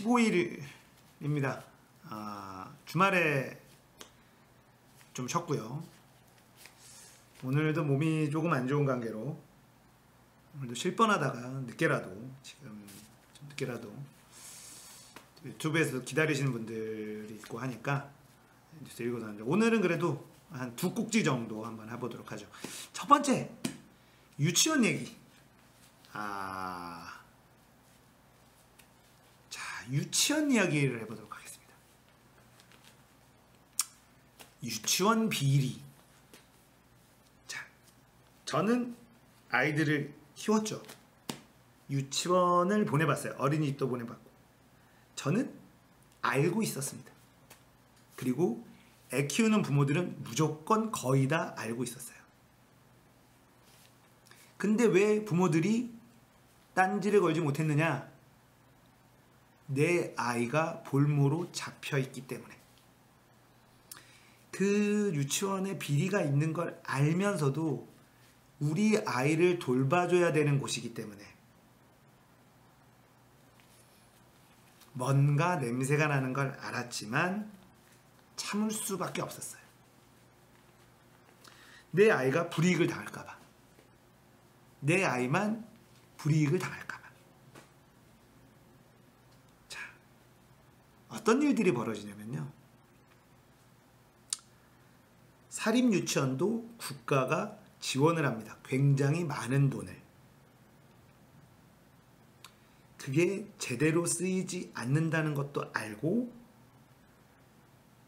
15일입니다. 주말에 좀 쉬었고요. 오늘도 몸이 조금 안 좋은 관계로 오늘도 쉴 뻔하다가 늦게라도 지금 좀 늦게라도 유튜브에서 기다리시는 분들이 있고 하니까 뉴스 읽고 나는데 오늘은 그래도 한 두 꼭지 정도 한번 해보도록 하죠. 첫 번째 유치원 얘기. 자, 유치원 이야기를 해보도록 하겠습니다. 유치원 비리. 자, 저는 아이들을 키웠죠. 유치원을 보내봤어요. 어린이집도 보내봤고. 저는 알고 있었습니다. 그리고 애 키우는 부모들은 무조건 거의 다 알고 있었어요. 근데 왜 부모들이 딴지를 걸지 못했느냐? 내 아이가 볼모로 잡혀있기 때문에. 그 유치원에 비리가 있는 걸 알면서도 우리 아이를 돌봐줘야 되는 곳이기 때문에 뭔가 냄새가 나는 걸 알았지만 참을 수밖에 없었어요. 내 아이가 불이익을 당할까봐. 내 아이만 불이익을 당할까봐. 자, 어떤 일들이 벌어지냐면요. 사립유치원도 국가가 지원을 합니다. 굉장히 많은 돈을. 그게 제대로 쓰이지 않는다는 것도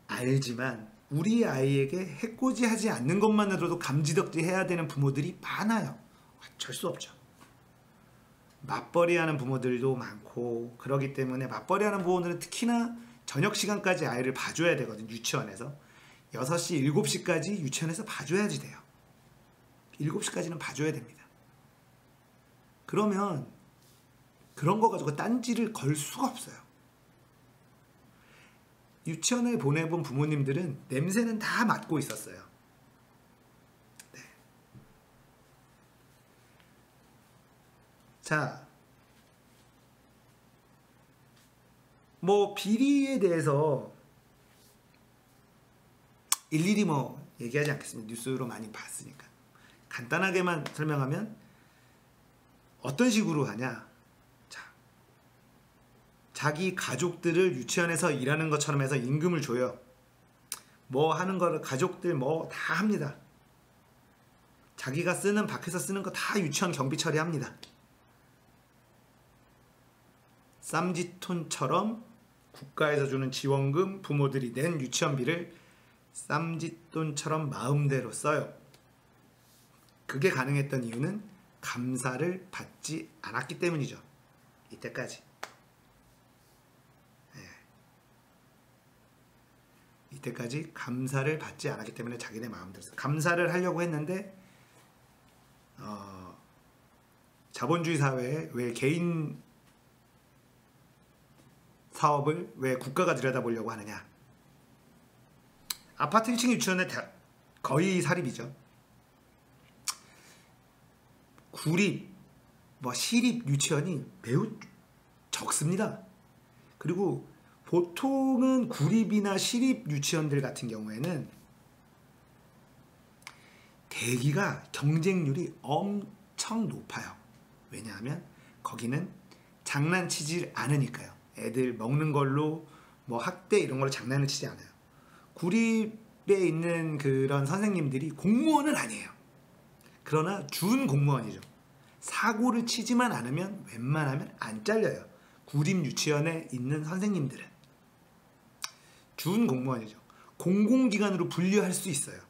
알지만 우리 아이에게 해코지하지 않는 것만으로도 감지덕지해야 되는 부모들이 많아요. 어쩔 수 없죠. 맞벌이하는 부모들도 많고 그러기 때문에 맞벌이하는 부모들은 특히나 저녁 시간까지 아이를 봐줘야 되거든요. 유치원에서 6시, 7시까지 유치원에서 봐줘야지 돼요. 7시까지는 봐줘야 됩니다. 그러면 그런 거 가지고 딴지를 걸 수가 없어요. 유치원에 보내본 부모님들은 냄새는 다 맡고 있었어요. 네. 자, 비리에 대해서 일일이 얘기하지 않겠습니다. 뉴스로 많이 봤으니까. 간단하게만 설명하면 어떤 식으로 하냐? 자기 가족들을 유치원에서 일하는 것처럼 해서 임금을 줘요. 하는 거를 가족들 다 합니다. 자기가 쓰는 밖에서 쓰는 거 다 유치원 경비 처리합니다. 쌈짓돈처럼 국가에서 주는 지원금, 부모들이 낸 유치원비를 쌈짓돈처럼 마음대로 써요. 그게 가능했던 이유는 감사를 받지 않았기 때문이죠. 이때까지. 이때까지 감사를 받지 않았기 때문에 자기네 마음대로 감사를 하려고 했는데 자본주의 사회에 왜 개인 사업을 왜 국가가 들여다보려고 하느냐. 아파트 1층 유치원은 거의 사립이죠. 구립, 시립 유치원이 매우 적습니다. 그리고 보통은 구립이나 시립 유치원들 같은 경우에는 대기가 경쟁률이 엄청 높아요. 왜냐하면 거기는 장난치지 않으니까요. 애들 먹는 걸로 학대 이런 걸로 장난을 치지 않아요. 구립에 있는 그런 선생님들이 공무원은 아니에요. 그러나 준 공무원이죠. 사고를 치지만 않으면 웬만하면 안 잘려요. 구립 유치원에 있는 선생님들은. 준 공무원이죠. 공공기관으로 분류할 수 있어요.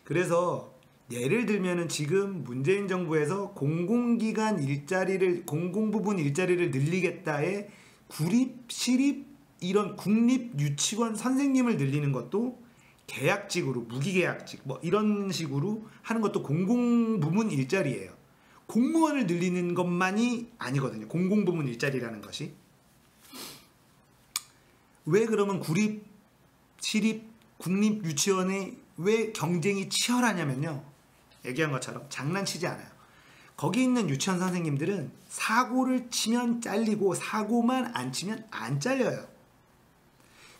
그래서 예를 들면은 지금 문재인 정부에서 공공기관 일자리를, 공공부문 일자리를 늘리겠다에 구립, 시립, 이런 국립 유치원 선생님을 늘리는 것도 계약직으로, 무기계약직 이런 식으로 하는 것도 공공부문 일자리예요. 공무원을 늘리는 것만이 아니거든요. 공공부문 일자리라는 것이. 왜 그러면 구립, 시립, 국립 유치원의 왜 경쟁이 치열하냐면요. 얘기한 것처럼 장난치지 않아요. 거기 있는 유치원 선생님들은 사고를 치면 잘리고 사고만 안 치면 안 잘려요.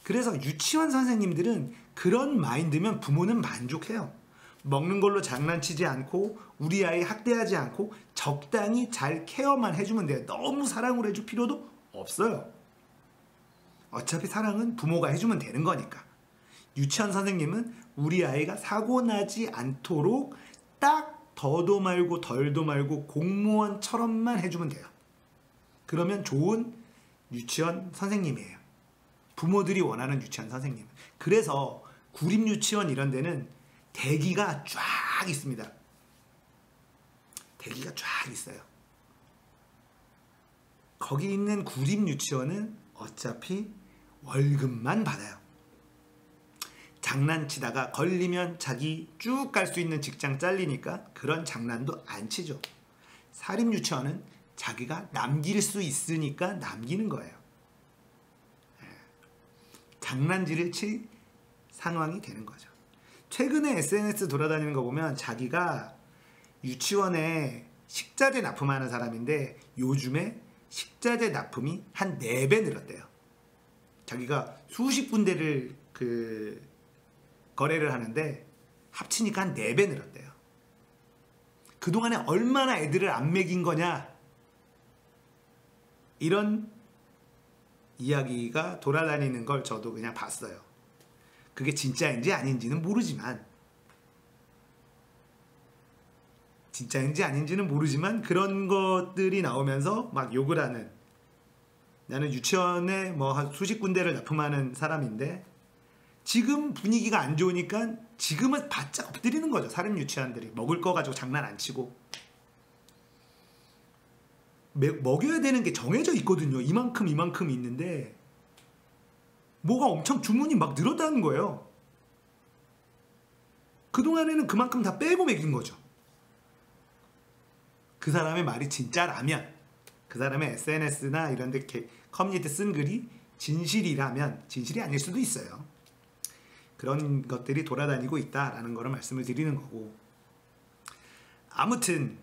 그래서 유치원 선생님들은 그런 마인드면 부모는 만족해요. 먹는 걸로 장난치지 않고 우리 아이 학대하지 않고 적당히 잘 케어만 해주면 돼요. 너무 사랑을 해줄 필요도 없어요. 어차피 사랑은 부모가 해주면 되는 거니까. 유치원 선생님은 우리 아이가 사고 나지 않도록 딱 더도 말고 덜도 말고 공무원처럼만 해주면 돼요. 그러면 좋은 유치원 선생님이에요. 부모들이 원하는 유치원 선생님. 그래서 구립유치원 이런 데는 대기가 쫙 있습니다. 대기가 쫙 있어요. 거기 있는 구립유치원은 어차피 월급만 받아요. 장난치다가 걸리면 자기 쭉 갈 수 있는 직장 잘리니까 그런 장난도 안 치죠. 사립유치원은 자기가 남길 수 있으니까 남기는 거예요. 장난질을 칠 상황이 되는 거죠. 최근에 SNS 돌아다니는 거 보면 자기가 유치원에 식자재 납품하는 사람인데 요즘에 식자재 납품이 한 4배 늘었대요. 자기가 수십 군데를 거래를 하는데 합치니까 한 4배 늘었대요. 그동안에 얼마나 애들을 안 먹인 거냐, 이런 이야기가 돌아다니는 걸 저도 그냥 봤어요. 그게 진짜인지 아닌지는 모르지만 그런 것들이 나오면서 막 욕을 하는, 나는 유치원에 뭐 한 수십 군데를 납품하는 사람인데 지금 분위기가 안 좋으니까 지금은 바짝 엎드리는 거죠. 사립 유치원들이 먹을 거 가지고 장난 안 치고. 먹여야 되는 게 정해져 있거든요. 이만큼 있는데 뭐가 엄청 주문이 막 늘었다는 거예요. 그동안에는 그만큼 다 빼고 먹인 거죠. 그 사람의 말이 진짜라면, 그 사람의 SNS나 이런 데 커뮤니티 쓴 글이 진실이라면, 진실이 아닐 수도 있어요. 그런 것들이 돌아다니고 있다라는 거를 말씀을 드리는 거고, 아무튼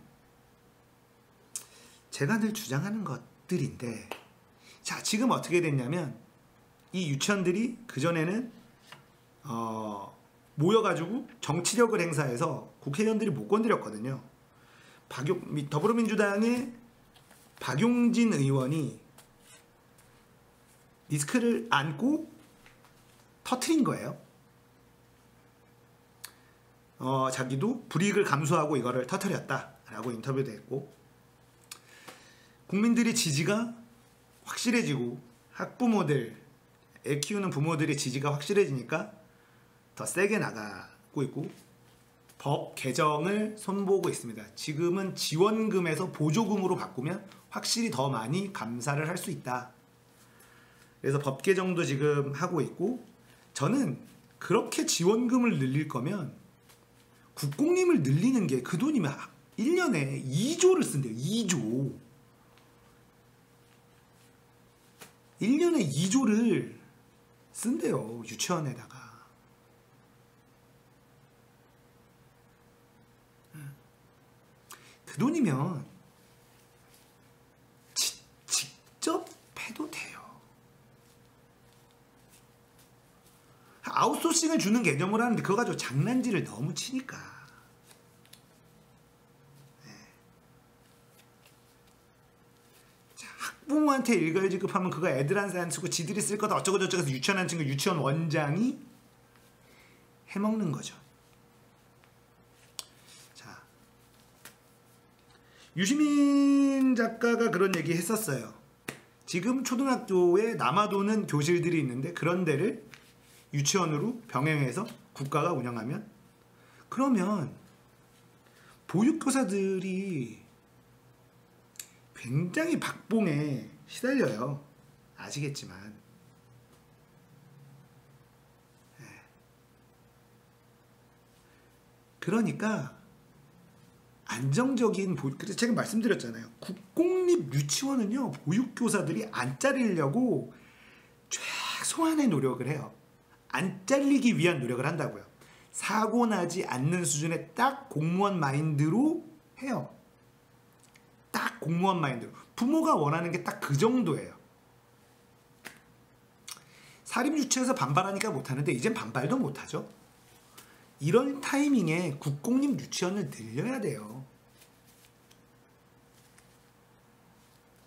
제가 늘 주장하는 것들인데, 자, 지금 어떻게 됐냐면 이 유치원들이 그전에는 모여가지고 정치력을 행사해서 국회의원들이 못 건드렸거든요. 더불어민주당의 박용진 의원이 리스크를 안고 터트린 거예요. 자기도 불이익을 감수하고 이거를 터트렸다라고 인터뷰도 했고, 국민들의 지지가 확실해지고 학부모들, 애 키우는 부모들의 지지가 확실해지니까 더 세게 나가고 있고, 법 개정을 손보고 있습니다. 지금은 지원금에서 보조금으로 바꾸면 확실히 더 많이 감사를 할 수 있다. 그래서 법 개정도 지금 하고 있고, 저는 그렇게 지원금을 늘릴 거면 국공립을 늘리는 게, 그 돈이면 1년에 2조를 쓴대요. 2조. 1년에 2조를 쓴대요. 유치원에다가. 그 돈이면 직접 해도 돼요. 아웃소싱을 주는 개념을 하는데 그거 가지고 장난질을 너무 치니까. 자, 학부모한테 일괄 지급하면 그거 애들한테 안 쓰고 지들이 쓸 거다 어쩌고 저쩌고 해서 유치원 안 친구 유치원 원장이 해먹는 거죠. 자, 유시민 작가가 그런 얘기 했었어요. 지금 초등학교에 남아도는 교실들이 있는데 그런 데를 유치원으로 병행해서 국가가 운영하면, 그러면 보육교사들이 굉장히 박봉에 시달려요. 아시겠지만. 그러니까 안정적인 그래서 제가 말씀드렸잖아요. 국공립 유치원은요, 보육교사들이 안 잘리려고 최소한의 노력을 해요. 안 잘리기 위한 노력을 한다고요. 사고 나지 않는 수준의 딱 공무원 마인드로 해요. 딱 공무원 마인드로. 부모가 원하는 게 딱 그 정도예요. 사립 유치원에서 반발하니까 못하는데 이젠 반발도 못하죠. 이런 타이밍에 국공립 유치원을 늘려야 돼요.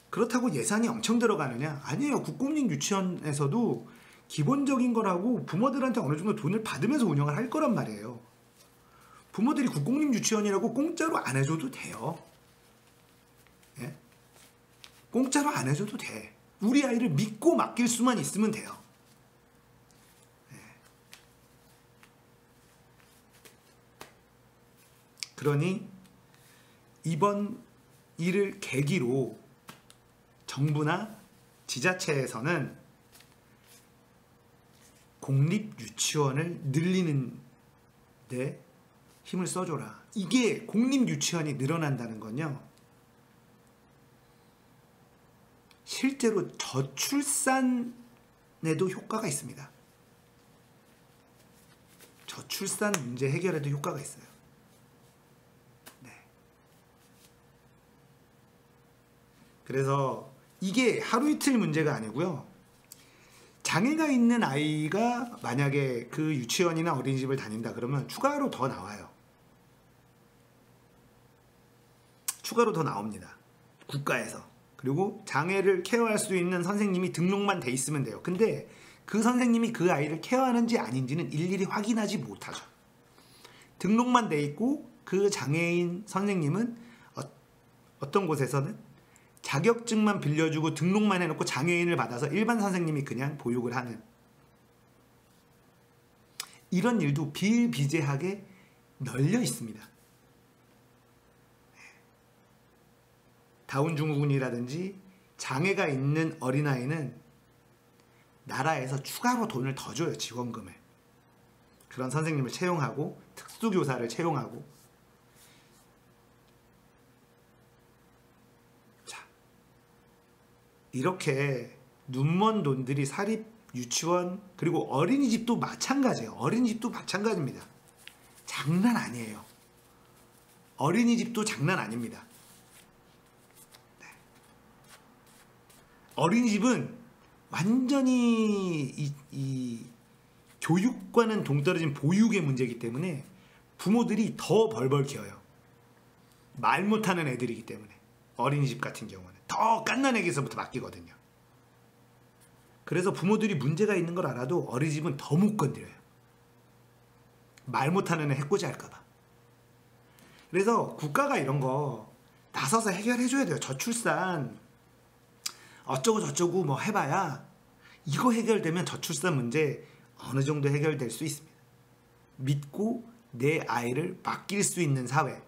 그렇다고 예산이 엄청 들어가느냐? 아니에요. 국공립 유치원에서도 기본적인 거라고 부모들한테 어느 정도 돈을 받으면서 운영을 할 거란 말이에요. 부모들이 국공립 유치원이라고 공짜로 안 해줘도 돼요. 예? 공짜로 안 해줘도 돼. 우리 아이를 믿고 맡길 수만 있으면 돼요. 예. 그러니 이번 일을 계기로 정부나 지자체에서는 공립 유치원을 늘리는 데 힘을 써줘라. 이게 공립 유치원이 늘어난다는 건요, 실제로 저출산에도 효과가 있습니다. 저출산 문제 해결에도 효과가 있어요. 네. 그래서 이게 하루 이틀 문제가 아니고요. 장애가 있는 아이가 만약에 그 유치원이나 어린이집을 다닌다 그러면 추가로 더 나와요. 추가로 더 나옵니다. 국가에서. 그리고 장애를 케어할 수 있는 선생님이 등록만 돼 있으면 돼요. 근데 그 선생님이 그 아이를 케어하는지 아닌지는 일일이 확인하지 못하죠. 등록만 돼 있고 그 장애인 선생님은 어떤 곳에서는 자격증만 빌려주고 등록만 해놓고 장애인을 받아서 일반 선생님이 그냥 보육을 하는, 이런 일도 비일비재하게 널려 있습니다. 다운증후군이라든지 장애가 있는 어린아이는 나라에서 추가로 돈을 더 줘요. 지원금을. 그런 선생님을 채용하고 특수교사를 채용하고. 자, 이렇게 눈먼 돈들이 사립 유치원 그리고 어린이집도 마찬가지예요. 어린이집도 마찬가지입니다. 장난 아니에요. 어린이집도 장난 아닙니다. 어린이집은 완전히 이 교육과는 동떨어진 보육의 문제이기 때문에 부모들이 더 벌벌 기어요. 말 못하는 애들이기 때문에. 어린이집 같은 경우는 더 갓난 애기서부터 맡기거든요. 그래서 부모들이 문제가 있는 걸 알아도 어린이집은 더 못 건드려요. 말 못하는 애 해코지 할까봐. 그래서 국가가 이런 거 나서서 해결해줘야 돼요. 저출산 어쩌고 저쩌고 뭐 해봐야 이거 해결되면 저출산 문제 어느 정도 해결될 수 있습니다. 믿고 내 아이를 맡길 수 있는 사회,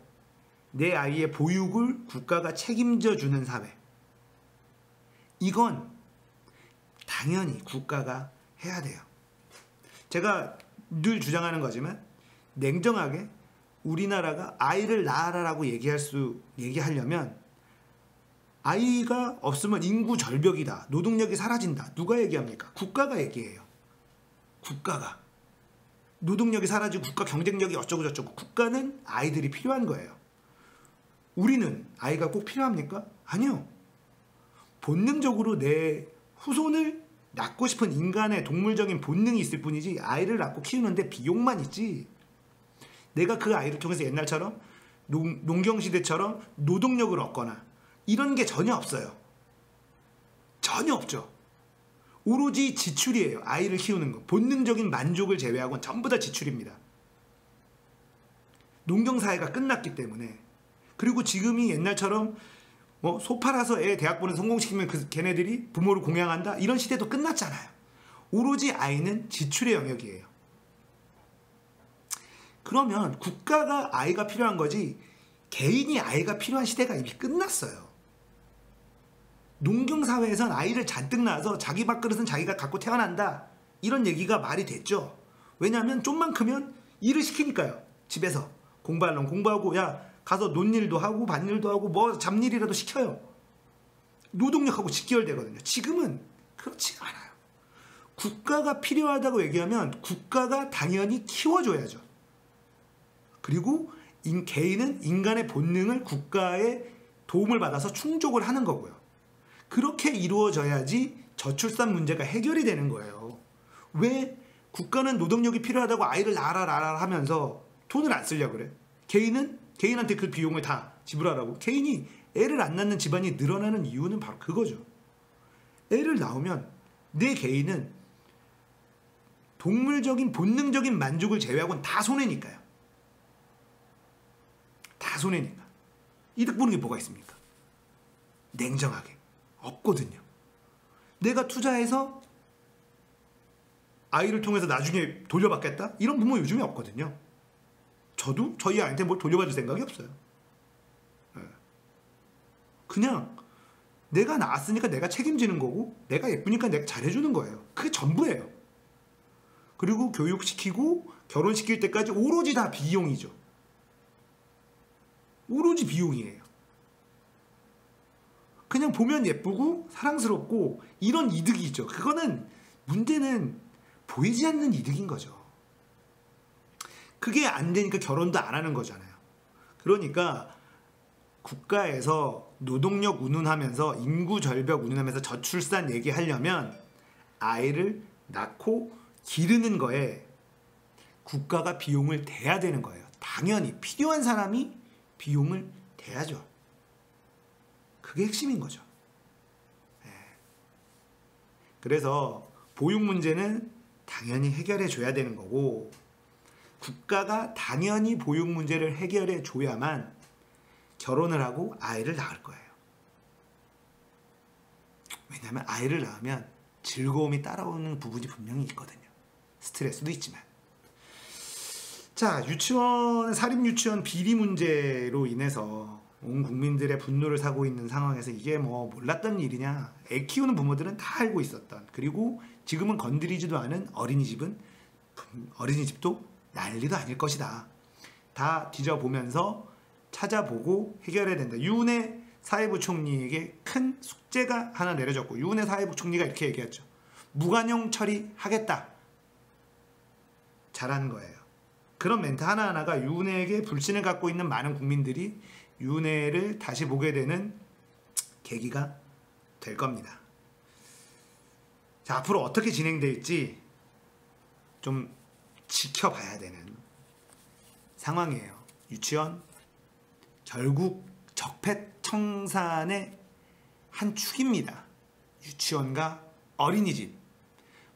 내 아이의 보육을 국가가 책임져 주는 사회, 이건 당연히 국가가 해야 돼요. 제가 늘 주장하는 거지만 냉정하게 우리나라가 아이를 낳아라라고 얘기하려면 아이가 없으면 인구 절벽이다, 노동력이 사라진다. 누가 얘기합니까? 국가가 얘기해요. 국가가. 노동력이 사라지고 국가 경쟁력이 어쩌고 저쩌고. 국가는 아이들이 필요한 거예요. 우리는 아이가 꼭 필요합니까? 아니요. 본능적으로 내 후손을 낳고 싶은 인간의 동물적인 본능이 있을 뿐이지 아이를 낳고 키우는데 비용만 있지, 내가 그 아이를 통해서 옛날처럼 농경시대처럼 노동력을 얻거나 이런 게 전혀 없어요. 전혀 없죠. 오로지 지출이에요. 아이를 키우는 거. 본능적인 만족을 제외하고는 전부 다 지출입니다. 농경사회가 끝났기 때문에. 그리고 지금이 옛날처럼 뭐 소 팔아서 애 대학 보내 성공시키면 걔네들이 부모를 공양한다, 이런 시대도 끝났잖아요. 오로지 아이는 지출의 영역이에요. 그러면 국가가 아이가 필요한 거지 개인이 아이가 필요한 시대가 이미 끝났어요. 농경사회에선 아이를 잔뜩 낳아서 자기 밥그릇은 자기가 갖고 태어난다, 이런 얘기가 말이 됐죠. 왜냐하면 좀만 크면 일을 시키니까요. 집에서 공부할 놈 공부하고, 야 가서 논일도 하고 밭일도 하고 뭐 잡일이라도 시켜요. 노동력하고 직결되거든요. 지금은 그렇지가 않아요. 국가가 필요하다고 얘기하면 국가가 당연히 키워줘야죠. 그리고 개인은 인간의 본능을 국가의 도움을 받아서 충족을 하는 거고요. 그렇게 이루어져야지 저출산 문제가 해결이 되는 거예요. 왜 국가는 노동력이 필요하다고 아이를 낳아라 하면서 돈을 안 쓰려고 그래? 개인한테 그 비용을 다 지불하라고. 개인이 애를 안 낳는 집안이 늘어나는 이유는 바로 그거죠. 애를 낳으면 내 개인은 동물적인 본능적인 만족을 제외하고는 다 손해니까요. 다 손해니까. 이득 보는 게 뭐가 있습니까? 냉정하게 없거든요. 내가 투자해서 아이를 통해서 나중에 돌려받겠다? 이런 부모 요즘에 없거든요. 저도 저희 아이한테 뭘 돌려받을 생각이 없어요. 그냥 내가 낳았으니까 내가 책임지는 거고, 내가 예쁘니까 내가 잘해주는 거예요. 그게 전부예요. 그리고 교육시키고 결혼시킬 때까지 오로지 다 비용이죠. 오로지 비용이에요. 그냥 보면 예쁘고 사랑스럽고 이런 이득이죠. 그거는 문제는 보이지 않는 이득인 거죠. 그게 안 되니까 결혼도 안 하는 거잖아요. 그러니까 국가에서 노동력 운운하면서 인구 절벽 운운하면서 저출산 얘기하려면 아이를 낳고 기르는 거에 국가가 비용을 대야 되는 거예요. 당연히 필요한 사람이 비용을 대야죠. 그게 핵심인 거죠. 그래서 보육 문제는 당연히 해결해 줘야 되는 거고, 국가가 당연히 보육 문제를 해결해 줘야만 결혼을 하고 아이를 낳을 거예요. 왜냐하면 아이를 낳으면 즐거움이 따라오는 부분이 분명히 있거든요. 스트레스도 있지만. 자, 사립유치원 비리 문제로 인해서 온 국민들의 분노를 사고 있는 상황에서 이게 뭐 몰랐던 일이냐. 애 키우는 부모들은 다 알고 있었던, 그리고 지금은 건드리지도 않은 어린이집도 난리도 아닐 것이다. 다 뒤져보면서 찾아보고 해결해야 된다. 유은혜 사회부 총리에게 큰 숙제가 하나 내려졌고, 유은혜 사회부 총리가 이렇게 얘기했죠. 무관용 처리하겠다. 잘하는 거예요. 그런 멘트 하나하나가 유은혜에게 불신을 갖고 있는 많은 국민들이 유은혜를 다시 보게 되는 계기가 될 겁니다. 자, 앞으로 어떻게 진행될지 좀 지켜봐야 되는 상황이에요. 유치원 결국 적폐청산의 한 축입니다. 유치원과 어린이집.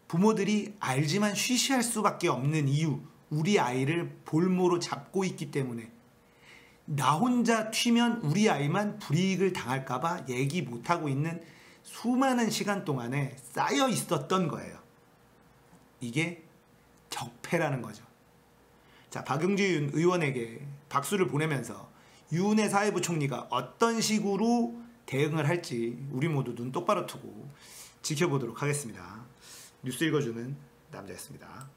부모들이 알지만 쉬쉬할 수밖에 없는 이유, 우리 아이를 볼모로 잡고 있기 때문에. 나 혼자 튀면 우리 아이만 불이익을 당할까봐 얘기 못하고 있는 수많은 시간 동안에 쌓여 있었던 거예요. 이게 적폐라는 거죠. 자, 박용진 의원에게 박수를 보내면서 유은혜 사회부 총리가 어떤 식으로 대응을 할지 우리 모두 눈 똑바로 두고 지켜보도록 하겠습니다. 뉴스 읽어주는 남자였습니다.